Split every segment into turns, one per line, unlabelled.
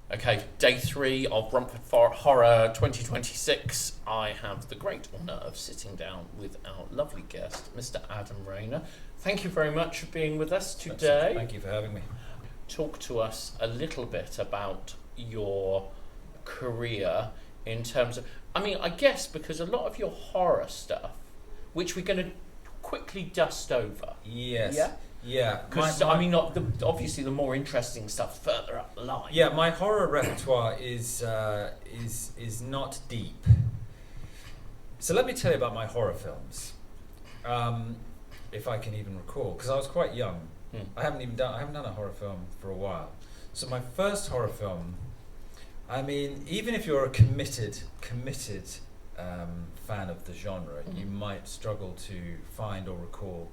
Okay, day 3 of Romford Horror 2026. I have the great honour of sitting down with our lovely guest, Mr. Adam Rayner. Thank you very much for being with us today.
Thank you for having me.
Talk to us a little bit about your career in terms of, I guess because a lot of your horror stuff, which we're going to quickly dust over.
Yes.
Yeah?
Yeah.
Because, obviously the more interesting stuff further up the line.
Yeah, my horror repertoire is not deep. So let me tell you about my horror films, if I can even recall, because I was quite young. I haven't done a horror film for a while. So my first horror film, even if you're a committed fan of the genre, you might struggle to find or recall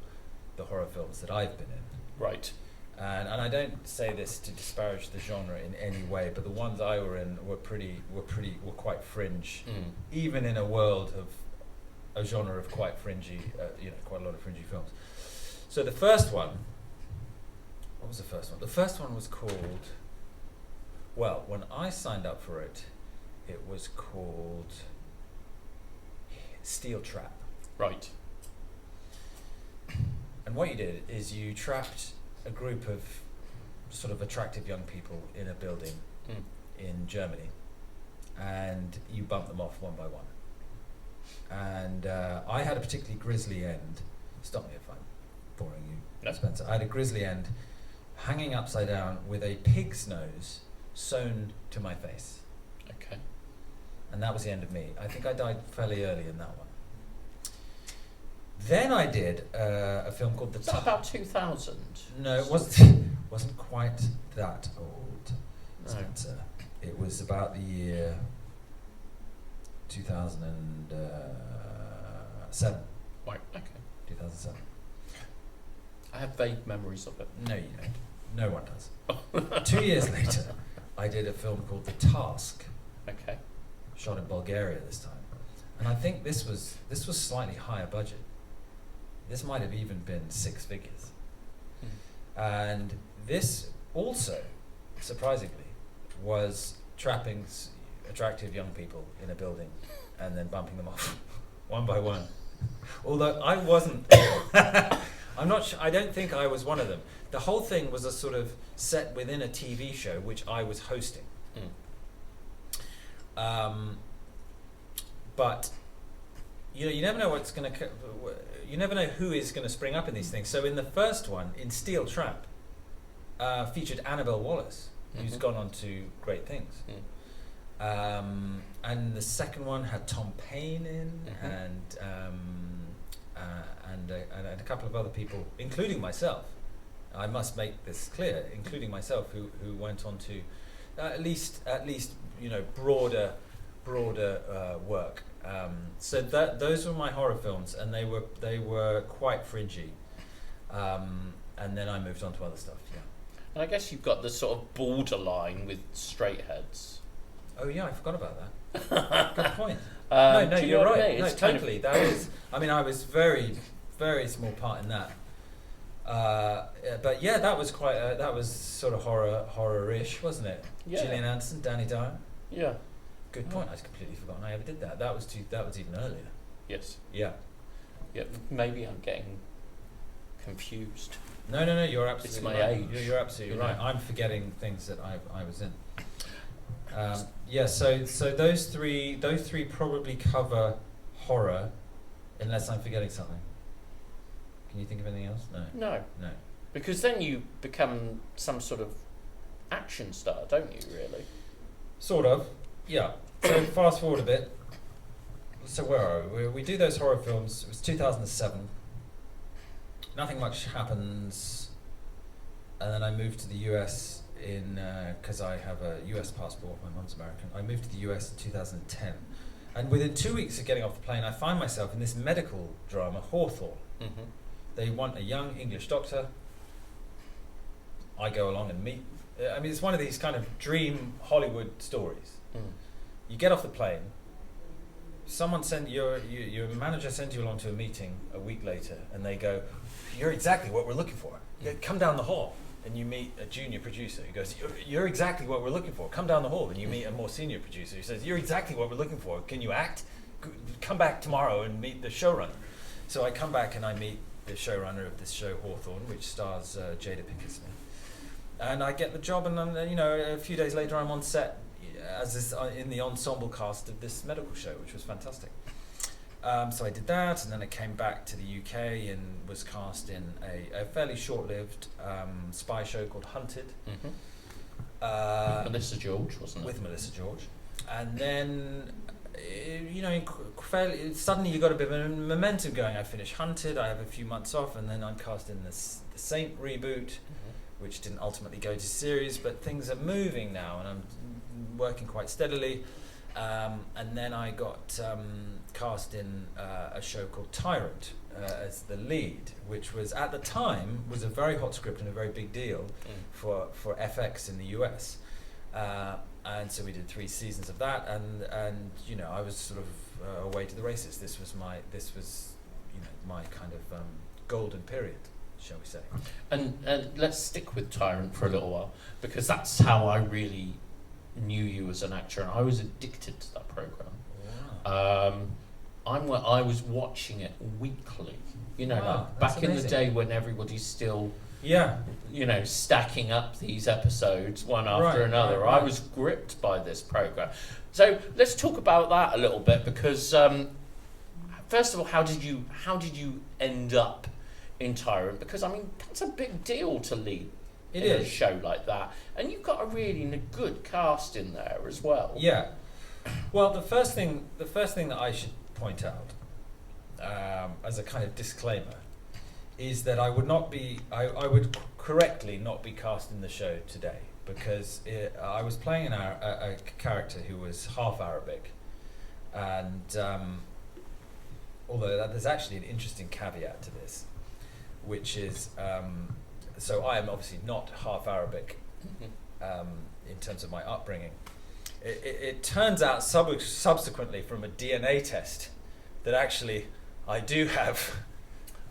the horror films that I've been in.
Right.
And I don't say this to disparage the genre in any way, but the ones I were in were quite fringe, even in a world of a genre of quite fringy, quite a lot of fringy films. So the first one, what was the first one? The first one was called, well, when I signed up for it, it was called Steel Trap.
Right.
And what you did is you trapped a group of sort of attractive young people in a building in Germany, and you bumped them off one by one. And I had a particularly grisly end. Stop me if I'm boring you,
no.
Spencer. I had a grisly end hanging upside down with a pig's nose sewn to my face.
Okay.
And that was the end of me. I think I died fairly early in that one. Then I did a film called
Is that about 2000?
No, it wasn't quite that old. Spencer. It was about the year 2007.
Right, okay.
2007.
I have vague memories of it.
No, you don't. No one does. 2 years later, I did a film called The Task.
Okay.
Shot in Bulgaria this time. And I think this was slightly higher budget. This might have even been 6 figures. And this also, surprisingly, was trapping attractive young people in a building and then bumping them off one by one. Although I wasn't, I'm not sure, I don't think I was one of them. The whole thing was a sort of set within a TV show which I was hosting. But you never know what's going to. You never know who is going to spring up in these things. So in the first one, in Steel Trap, featured Annabelle Wallis, who's gone on to great things. And the second one had Tom Payne in, and a couple of other people, including myself. I must make this clear, including myself, who went on to at least broader work. So those were my horror films, and they were quite fringy. And then I moved on to other stuff. Yeah.
And I guess you've got the sort of borderline with straight heads.
Oh yeah, I forgot about that. Good point.
No,
you're right. No,
it's
totally. That is. I was very, very small part in that. But yeah, that was that was sort of horror-ish, wasn't it?
Yeah.
Gillian Anderson, Danny Dyer.
Yeah.
Good point. I'd completely forgotten I ever did that. That was even earlier.
Yes.
Yeah.
Yeah. Maybe I'm getting confused.
No. You're absolutely.
It's my
right.
age.
You're absolutely right. I'm forgetting things that I was in. Yeah. So those three probably cover horror, unless I'm forgetting something. Can you think of anything else? No.
Because then you become some sort of action star, don't you? Really.
Sort of. Yeah. So fast forward a bit. So where are we? We do those horror films. It was 2007. Nothing much happens, and then I moved to the US because I have a US passport. My mum's American. I moved to the US in 2010, and within 2 weeks of getting off the plane, I find myself in this medical drama, Hawthorne. They want a young English doctor. I go along and meet. It's one of these kind of dream Hollywood stories. You get off the plane. Someone your manager sends you along to a meeting a week later, and they go, "You're exactly what we're looking for. Come down the hall." and you meet a junior producer who goes, you're exactly what we're looking for. Come down the hall. And you meet a more senior producer who says, you're exactly what we're looking for. Can you act? Come back tomorrow and meet the showrunner. So I come back and I meet the showrunner of this show, Hawthorne, which stars Jada Pinkett Smith. And I get the job, and a few days later I'm on set in the ensemble cast of this medical show, which was fantastic. So I did that, and then I came back to the UK and was cast in a fairly short-lived spy show called Hunted.
Mm-hmm. Melissa George, wasn't it?
With Melissa George. And then, suddenly you got a bit of momentum going. I finished Hunted, I have a few months off, and then I'm cast in the Saint reboot, which didn't ultimately go to series, but things are moving now, and I'm working quite steadily. And then I got cast in a show called Tyrant as the lead, which was at the time was a very hot script and a very big deal for FX in the US. And so we did 3 seasons of that, and I was sort of away to the races. This was my kind of golden period, shall we say? And
let's stick with Tyrant for a little while, because that's how I really knew you as an actor, and I was addicted to that program.
Wow.
I was watching it weekly. Like back in the day when everybody's still, stacking up these episodes one after another. Right. I was gripped by this program. So let's talk about that a little bit, because first of all, how did you end up in Tyrant? Because that's a big deal to lead a show like that, and you've got a really good cast in there as well.
Yeah. Well, the first thing that I should point out, as a kind of disclaimer, is that I would correctly not be cast in the show today, because I was playing a character who was half Arabic, and although there's actually an interesting caveat to this, which is. So I am obviously not half Arabic in terms of my upbringing. It turns out subsequently from a DNA test that actually I do have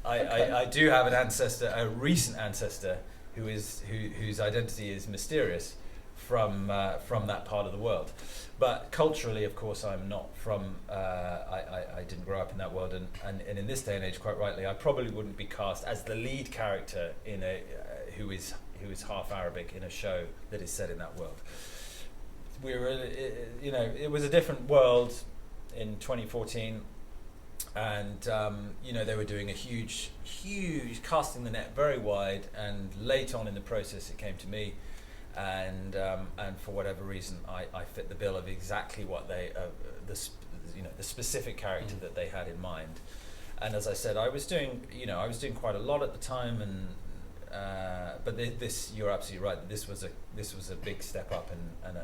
I do have an ancestor, a recent ancestor whose identity is mysterious from that part of the world. But culturally, of course, I'm not from. I didn't grow up in that world, and in this day and age, quite rightly, I probably wouldn't be cast as the lead character in who is half Arabic in a show that is set in that world. It was a different world in 2014, and they were doing a huge casting the net very wide, and late on in the process, it came to me. And for whatever reason, I fit the bill of exactly what the specific character that they had in mind. And as I said, I was doing quite a lot at the time, but this you're absolutely right. This was a big step up and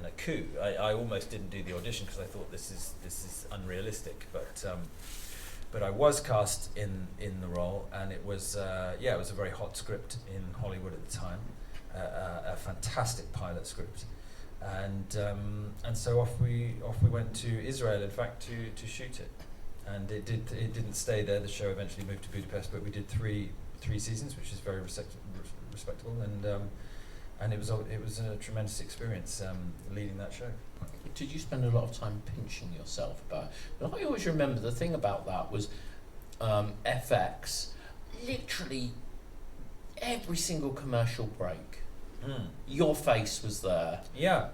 a coup. I almost didn't do the audition because I thought this is unrealistic, but I was cast in the role, and it was a very hot script in Hollywood at the time. A fantastic pilot script, and so off we went to Israel, in fact, to shoot it, and it didn't stay there. The show eventually moved to Budapest, but we did three seasons, which is very respectable, and it was a tremendous experience leading that show.
Did you spend a lot of time pinching yourself about it? But I always remember the thing about that was FX, literally every single commercial break. Your face was there.
Yeah.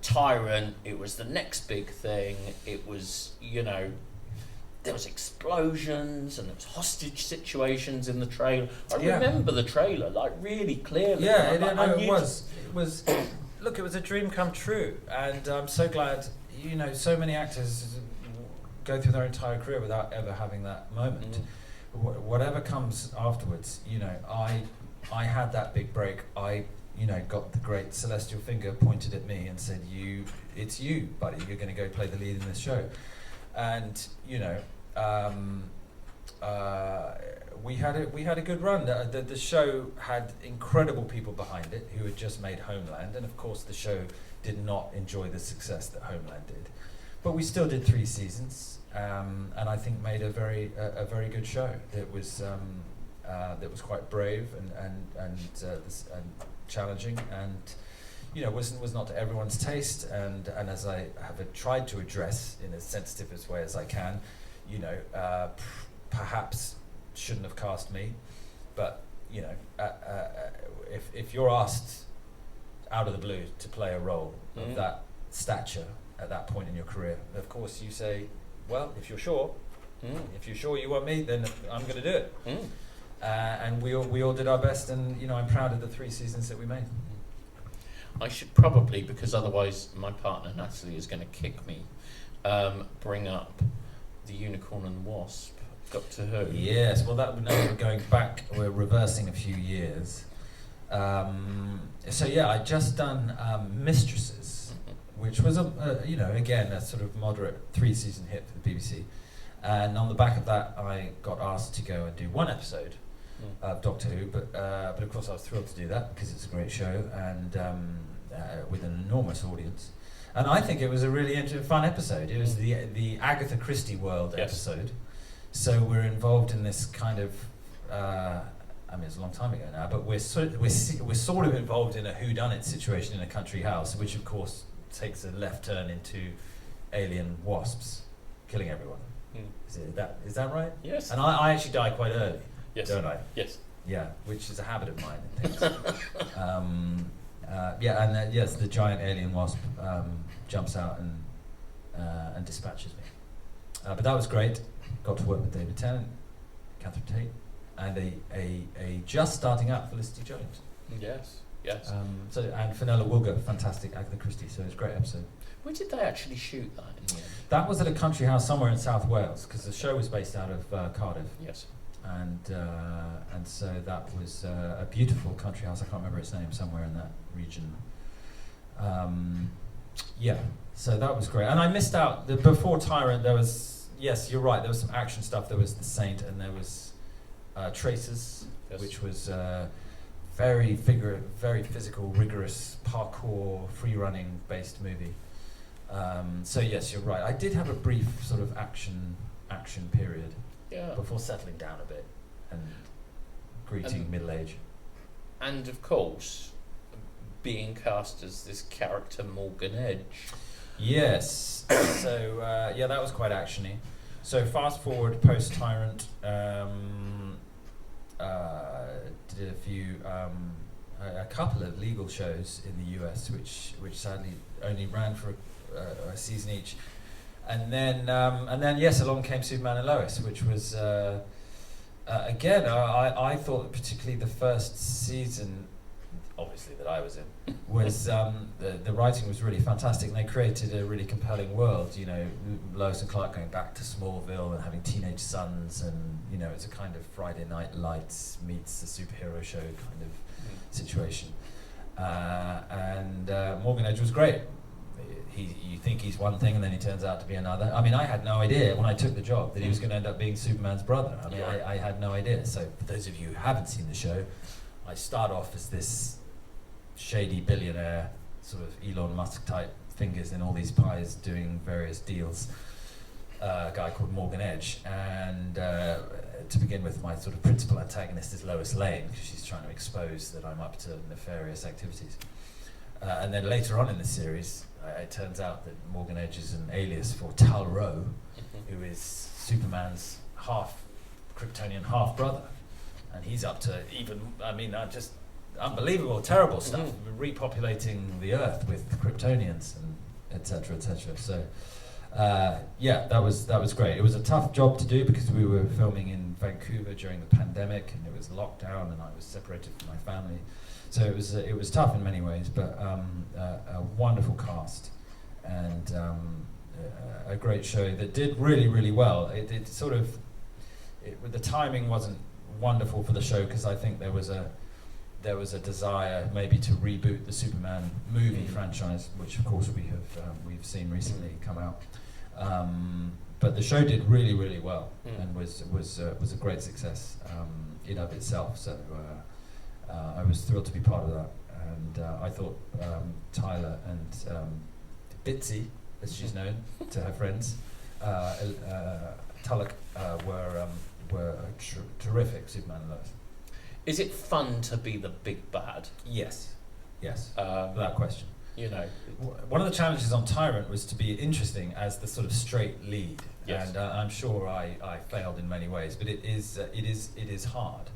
Tyrant, it was the next big thing. It was, there was explosions and there was hostage situations in the trailer. I remember the trailer, really clearly.
Yeah, it was. Look, it was a dream come true, and I'm so glad. So many actors go through their entire career without ever having that moment. Whatever comes afterwards, I had that big break. I got the great celestial finger pointed at me and said, it's you, buddy. You're going to go play the lead in this show. And we had a good run. The show had incredible people behind it who had just made Homeland, and of course the show did not enjoy the success that Homeland did. But we still did 3 seasons, and I think made a very good show. That was that was quite brave and challenging, and was not to everyone's taste, and as I have tried to address in as sensitive as way as I can, perhaps shouldn't have cast me, but if you're asked out of the blue to play a role of that stature at that point in your career, of course you say, well, if you're sure you want me, then I'm going to do it. And we all did our best, and I'm proud of the 3 seasons that we made.
I should probably, because otherwise my partner Natalie is going to kick me, bring up the Unicorn and the Wasp, Doctor Who.
Yes, well, now we're going back, we're reversing a few years. So yeah, I'd just done Mistresses, which was again a sort of moderate 3-season hit for the BBC. And on the back of that, I got asked to go and do 1 episode of Doctor Who, but of course I was thrilled to do that because it's a great show and with an enormous audience. And I think it was a really fun episode. It was the Agatha Christie world episode. So we're involved in this kind of, it's a long time ago now, but we're sort of involved in a whodunit situation in a country house, which of course takes a left turn into alien wasps killing everyone. Is that right?
Yes.
And I actually die quite early, don't I?
Yes.
Yeah, which is a habit of mine and things. Yes, the giant alien wasp jumps out and dispatches me. But that was great. Got to work with David Tennant, Catherine Tate, and a just starting up Felicity Jones.
Yes.
And Fenella Wilger, fantastic Agatha Christie. So it was a great episode.
Where did they actually shoot that in the end?
That was at a country house somewhere in South Wales, because the show was based out of Cardiff.
Yes.
And so that was a beautiful country house. I can't remember its name, somewhere in that region. So that was great. And I missed out before Tyrant. There was, yes, you're right. There was some action stuff. There was The Saint, and there was Traces, which was very physical, rigorous parkour, free running based movie. So yes, you're right. I did have a brief sort of action period before settling down a bit and greeting middle age.
And of course, being cast as this character Morgan Edge.
Yes. So that was quite actiony. So fast forward post Tyrant, did a couple of legal shows in the US, which sadly only ran for a season each, and then yes, along came Superman and Lois, which was again I thought particularly the first season, obviously that I was in, was the writing was really fantastic, and they created a really compelling world. Lois and Clark going back to Smallville and having teenage sons, and it's a kind of Friday Night Lights meets the superhero show kind of situation. And Morgan Edge was great. You think he's one thing and then he turns out to be another. I mean, I had no idea when I took the job that he was going to end up being Superman's brother. I mean, I had no idea. So for those of you who haven't seen the show, I start off as this shady billionaire, sort of Elon Musk type, fingers in all these pies, doing various deals. A guy called Morgan Edge, and to begin with, my sort of principal antagonist is Lois Lane, because she's trying to expose that I'm up to nefarious activities. And then later on in the series, it turns out that Morgan Edge is an alias for Tal Rho, who is Superman's half Kryptonian half brother, and he's up to just unbelievable, terrible stuff, repopulating the Earth with Kryptonians and etc. So. That was great. It was a tough job to do because we were filming in Vancouver during the pandemic, and it was lockdown, and I was separated from my family. So it was tough in many ways, but a wonderful cast and a great show that did really, really well. The timing wasn't wonderful for the show because I think there was a desire maybe to reboot the Superman movie franchise, which of course we've seen recently come out. But the show did really, really well and was a great success in of itself. So I was thrilled to be part of that, and I thought Tyler and Bitsy, as she's known to her friends, Tulloch, were terrific Superman and Lois.
Is it fun to be the big bad?
Yes, without question.
You know,
one of the challenges on Tyrant was to be interesting as the sort of straight lead,
yes.
and I'm sure I failed in many ways, but it is hard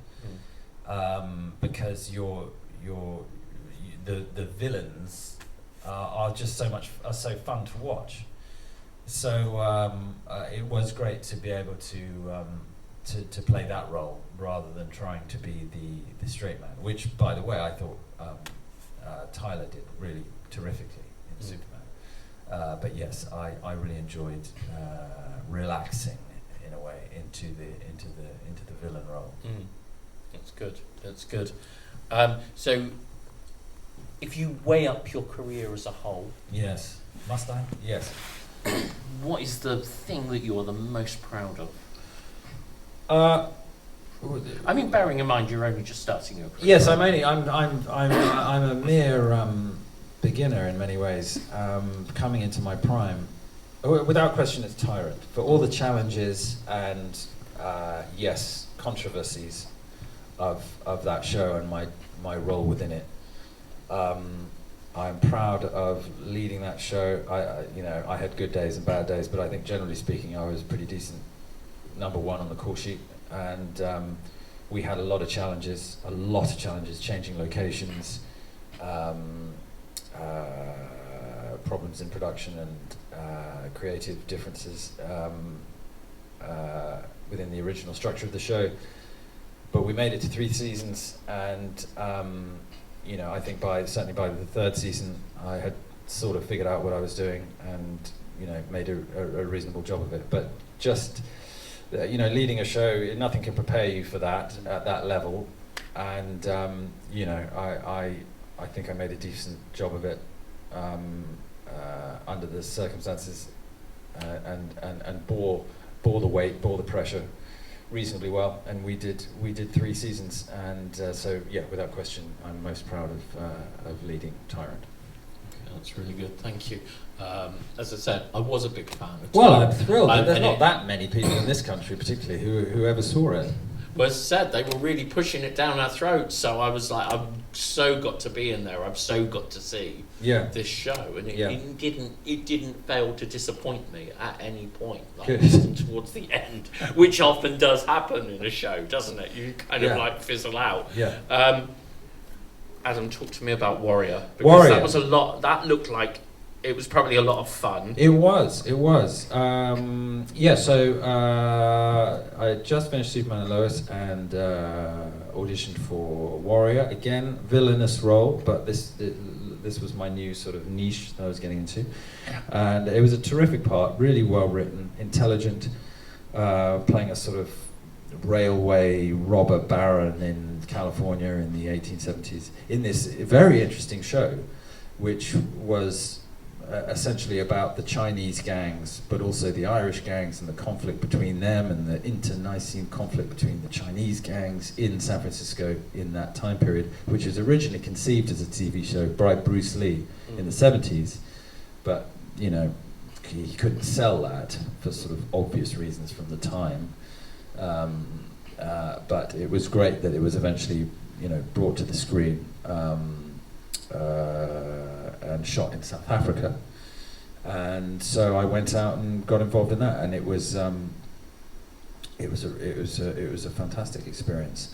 because the villains are just so fun to watch. So it was great to be able to play that role rather than trying to be the straight man, which, by the way, I thought Tyler did really terrifically in Superman. But yes, I really enjoyed relaxing in a way into the villain role.
That's good. So, if you weigh up your career as a whole,
yes, must I? Yes.
What is the thing that you're the most proud of? I mean, bearing in mind you're only just starting your career.
Yes, I'm a mere beginner in many ways, coming into my prime. Without question, it's Tyrant. For all the challenges and yes, controversies of that show and my role within it. I'm proud of leading that show. I had good days and bad days, but I think generally speaking, I was pretty decent number one on the call sheet. And we had a lot of challenges, changing locations, problems in production and creative differences within the original structure of the show. But we made it to 3 seasons, and I think certainly by the 3rd season, I had sort of figured out what I was doing and made a reasonable job of it. But just leading a show, nothing can prepare you for that at that level, and I think I made a decent job of it under the circumstances, and bore the weight, bore the pressure reasonably well, and we did 3 seasons, and so yeah, without question, I'm most proud of leading Tyrant.
Okay, that's really good, thank you. As I said, I was a big fan of
Well,
Tyrant.
I'm thrilled. There's not that many people in this country, particularly, who ever saw it.
Well, as I said, they were really pushing it down our throats, so I was like, I've so got to be in there. I've so got to see this show, and it didn't fail to disappoint me at any point, even towards the end, which often does happen in a show, doesn't it? You kind of fizzle out.
Yeah.
Adam, talk to me about Warrior, because that was a lot. That looked like it was probably a lot of fun.
It was. So I just finished Superman and Lois and auditioned for Warrior. Again, villainous role, but this was my new sort of niche that I was getting into. And it was a terrific part, really well written, intelligent, playing a sort of railway robber baron in California in the 1870s, in this very interesting show, which was essentially about the Chinese gangs, but also the Irish gangs and the conflict between them, and the internecine conflict between the Chinese gangs in San Francisco in that time period, which was originally conceived as a TV show by Bruce Lee in the 70s, but he couldn't sell that for sort of obvious reasons from the time. But it was great that it was eventually brought to the screen. And shot in South Africa, and so I went out and got involved in that, and it was a fantastic experience.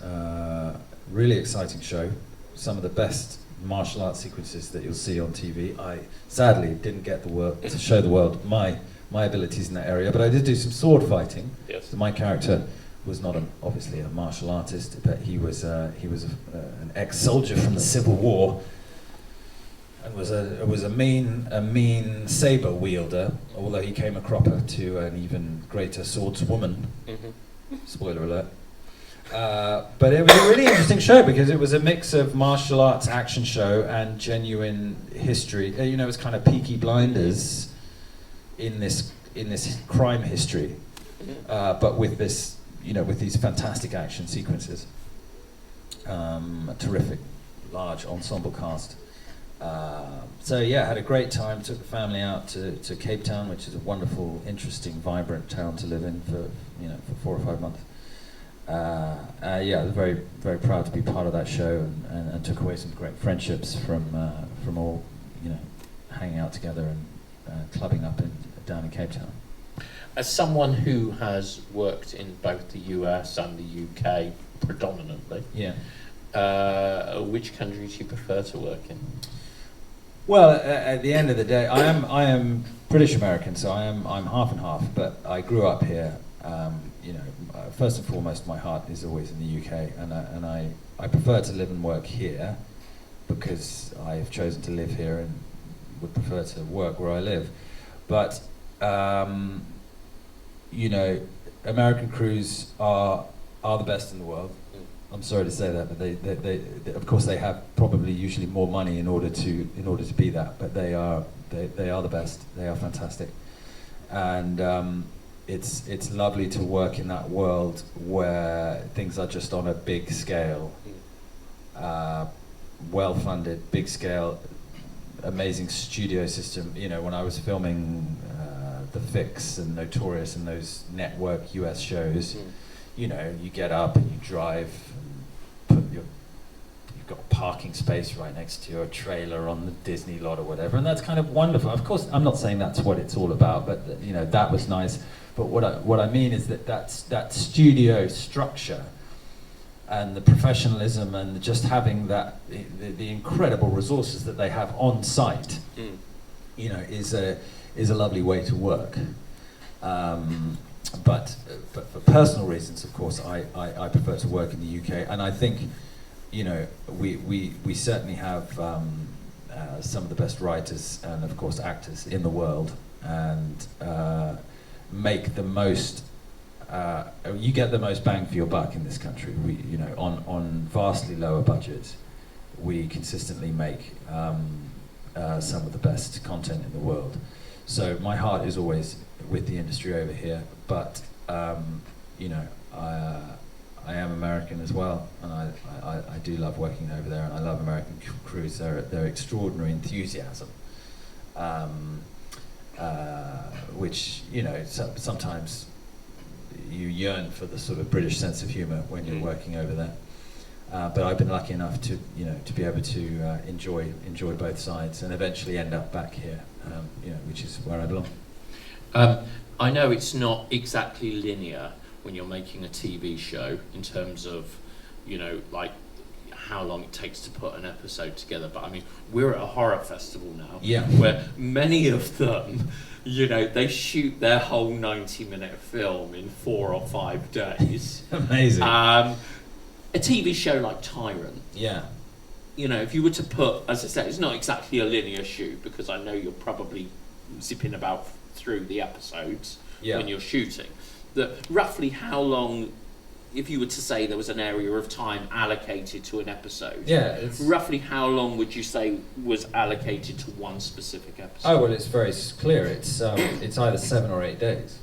Really exciting show. Some of the best martial arts sequences that you'll see on TV. I sadly didn't get to show the world my abilities in that area, but I did do some sword fighting.
Yes.
So my character was not obviously a martial artist, but he was an ex-soldier from the Civil War. And was a mean saber wielder, although he came a cropper to an even greater swordswoman. Mm-hmm. Spoiler alert. But it was a really interesting show because it was a mix of martial arts action show and genuine history. It was kind of Peaky Blinders in this crime history, but with this with these fantastic action sequences. A terrific, large ensemble cast. Had a great time. Took the family out to Cape Town, which is a wonderful, interesting, vibrant town to live in for 4 or 5 months. I was very, very proud to be part of that show, and took away some great friendships from all, hanging out together and clubbing up down in Cape Town.
As someone who has worked in both the US and the UK predominantly, which country do you prefer to work in?
Well, at the end of the day, I am British American, so I'm half and half. But I grew up here. First and foremost, my heart is always in the UK, and I prefer to live and work here because I've chosen to live here and would prefer to work where I live. But American crews are the best in the world. I'm sorry to say that, but they of course they have probably usually more money in order to be that, but they are the best. They are fantastic, and it's lovely to work in that world where things are just on a big scale, well funded, big scale, amazing studio system. When I was filming The Fix and Notorious and those network US shows, you get up and you drive and you've got parking space right next to your trailer on the Disney lot or whatever, and that's kind of wonderful. Of course, I'm not saying that's what it's all about, but that was nice. But what I mean is that studio structure and the professionalism and just having that the incredible resources that they have on site, is a lovely way to work. But for personal reasons, of course, I prefer to work in the UK, and I think we certainly have some of the best writers and of course actors in the world, and make the most. You get the most bang for your buck in this country. We, on vastly lower budgets, we consistently make some of the best content in the world. So my heart is always with the industry over here, but I am American as well, and I do love working over there, and I love American crews. Their extraordinary enthusiasm, which sometimes you yearn for the sort of British sense of humour when you're working over there. But I've been lucky enough to be able to enjoy both sides, and eventually end up back here, which is where I belong.
I know it's not exactly linear when you're making a TV show in terms of, like how long it takes to put an episode together. But I mean, we're at a horror festival now, where many of them, they shoot their whole 90-minute film in 4 or 5 days.
Amazing.
A TV show like Tyrant.
Yeah.
If you were to put, as I said, it's not exactly a linear shoot, because I know you're probably zipping about through the episodes when you're shooting. That roughly how long, if you were to say there was an area of time allocated to an episode, roughly how long would you say was allocated to one specific episode?
Oh, well, it's very clear. It's either 7 or 8 days.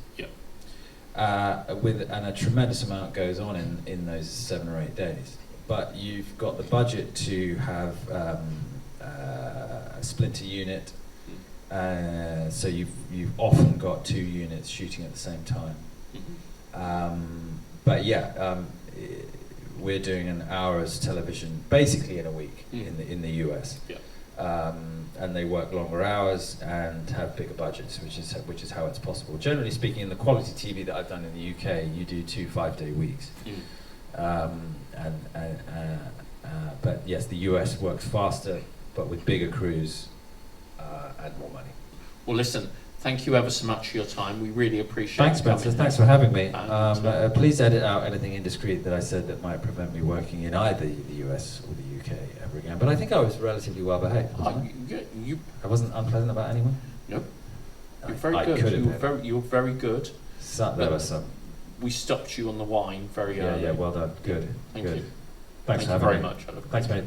And a tremendous amount goes on in those 7 or 8 days. But you've got the budget to have a splinter unit, so you've often got 2 units shooting at the same time. We're doing an hour's television basically in a week in the US. And they work longer hours and have bigger budgets, which is how it's possible. Generally speaking, in the quality TV that I've done in the UK, you do 2 5-day weeks. But yes, the US works faster, but with bigger crews and more money.
Well, listen, thank you ever so much for your time. We really appreciate it.
Thanks, Spencer. Thanks for having me. Please edit out anything indiscreet that I said that might prevent me working in either the US or the UK ever again. But I think I was relatively well behaved. I wasn't unpleasant about anyone?
No. You're very good. You were very good.
There was some.
We stopped you on the wine very early.
Yeah, well done. Good.
Thank you.
Thanks
Thank you very much.
Thanks, mate.